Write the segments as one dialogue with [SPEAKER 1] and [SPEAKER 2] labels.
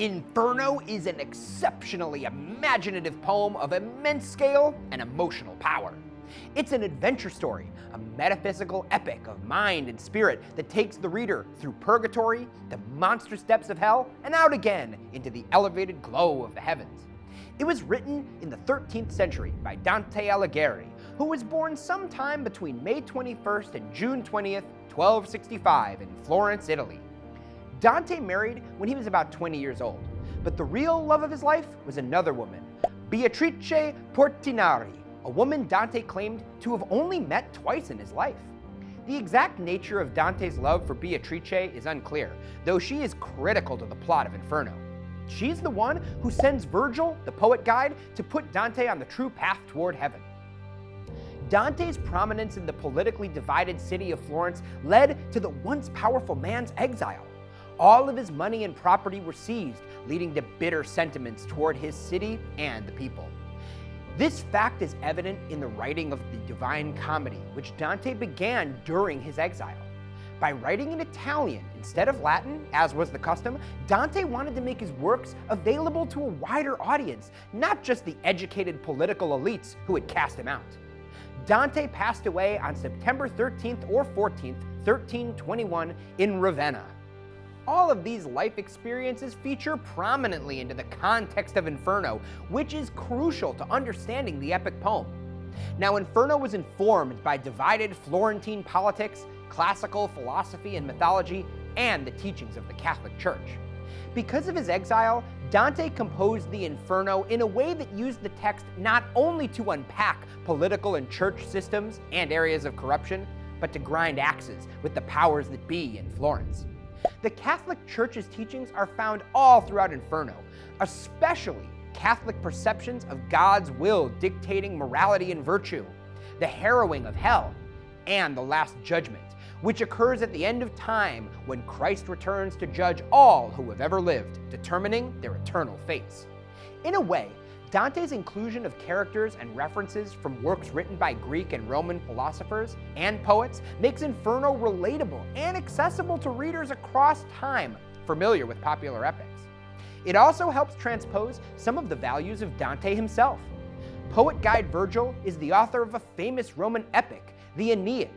[SPEAKER 1] Inferno is an exceptionally imaginative poem of immense scale and emotional power. It's an adventure story, a metaphysical epic of mind and spirit that takes the reader through purgatory, the monstrous depths of hell, and out again into the elevated glow of the heavens. It was written in the 13th century by Dante Alighieri, who was born sometime between May 21st and June 20th, 1265 in Florence, Italy. Dante married when he was about 20 years old, but the real love of his life was another woman, Beatrice Portinari, a woman Dante claimed to have only met twice in his life. The exact nature of Dante's love for Beatrice is unclear, though she is critical to the plot of Inferno. She's the one who sends Virgil, the poet guide, to put Dante on the true path toward heaven. Dante's prominence in the politically divided city of Florence led to the once powerful man's exile. All of his money and property were seized, leading to bitter sentiments toward his city and the people. This fact is evident in the writing of the Divine Comedy, which Dante began during his exile. By writing in Italian instead of Latin, as was the custom, Dante wanted to make his works available to a wider audience, not just the educated political elites who had cast him out. Dante passed away on September 13th or 14th, 1321 in Ravenna. All of these life experiences feature prominently into the context of Inferno, which is crucial to understanding the epic poem. Now, Inferno was informed by divided Florentine politics, classical philosophy and mythology, and the teachings of the Catholic Church. Because of his exile, Dante composed the Inferno in a way that used the text not only to unpack political and church systems and areas of corruption, but to grind axes with the powers that be in Florence. The Catholic Church's teachings are found all throughout Inferno, especially Catholic perceptions of God's will dictating morality and virtue, the harrowing of hell, and the Last Judgment, which occurs at the end of time when Christ returns to judge all who have ever lived, determining their eternal fates. In a way, Dante's inclusion of characters and references from works written by Greek and Roman philosophers and poets makes Inferno relatable and accessible to readers across time familiar with popular epics. It also helps transpose some of the values of Dante himself. Poet guide Virgil is the author of a famous Roman epic, the Aeneid.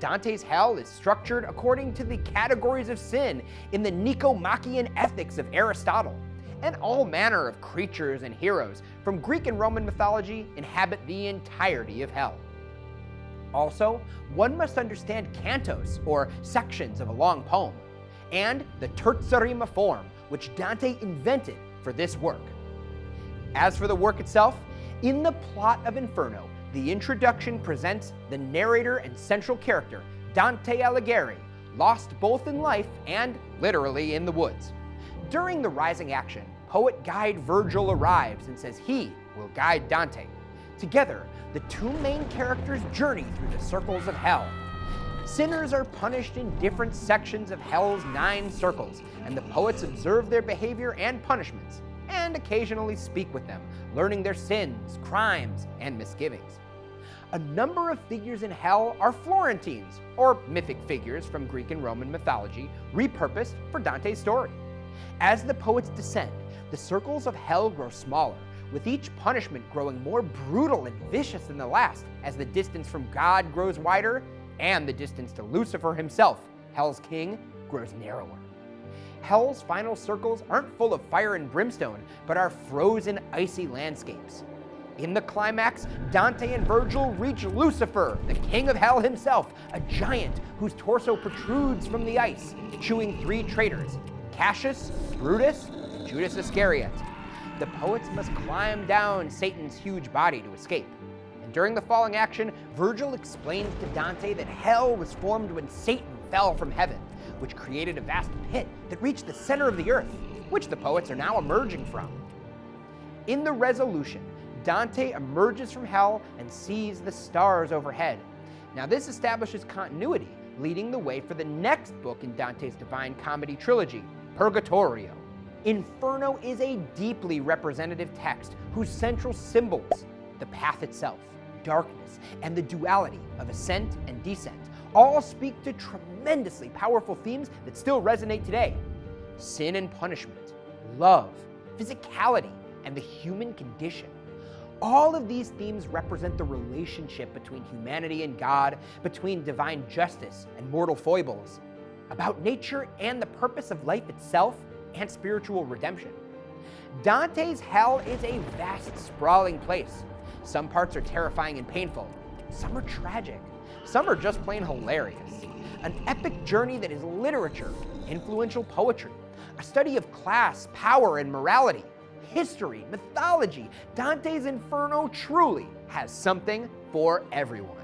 [SPEAKER 1] Dante's hell is structured according to the categories of sin in the Nicomachean Ethics of Aristotle, and all manner of creatures and heroes from Greek and Roman mythology inhabit the entirety of hell. Also, one must understand cantos, or sections of a long poem, and the terza rima form, which Dante invented for this work. As for the work itself, in the plot of Inferno, the introduction presents the narrator and central character, Dante Alighieri, lost both in life and literally in the woods. During the rising action, poet guide Virgil arrives and says he will guide Dante. Together, the two main characters journey through the circles of hell. Sinners are punished in different sections of hell's 9 circles, and the poets observe their behavior and punishments, and occasionally speak with them, learning their sins, crimes, and misgivings. A number of figures in hell are Florentines, or mythic figures from Greek and Roman mythology, repurposed for Dante's story. As the poets descend, the circles of hell grow smaller, with each punishment growing more brutal and vicious than the last as the distance from God grows wider and the distance to Lucifer himself, hell's king, grows narrower. Hell's final circles aren't full of fire and brimstone, but are frozen, icy landscapes. In the climax, Dante and Virgil reach Lucifer, the king of hell himself, a giant whose torso protrudes from the ice, chewing 3 traitors, Cassius, Brutus, and Judas Iscariot. The poets must climb down Satan's huge body to escape. And during the falling action, Virgil explains to Dante that hell was formed when Satan fell from heaven, which created a vast pit that reached the center of the earth, which the poets are now emerging from. In the resolution, Dante emerges from hell and sees the stars overhead. Now this establishes continuity, leading the way for the next book in Dante's Divine Comedy trilogy, Purgatorio. Inferno is a deeply representative text whose central symbols, the path itself, darkness, and the duality of ascent and descent, all speak to tremendously powerful themes that still resonate today. Sin and punishment, love, physicality, and the human condition. All of these themes represent the relationship between humanity and God, between divine justice and mortal foibles, about nature and the purpose of life itself, and spiritual redemption. Dante's hell is a vast, sprawling place. Some parts are terrifying and painful. Some are tragic. Some are just plain hilarious. An epic journey that is literature, influential poetry, a study of class, power, and morality, history, mythology. Dante's Inferno truly has something for everyone.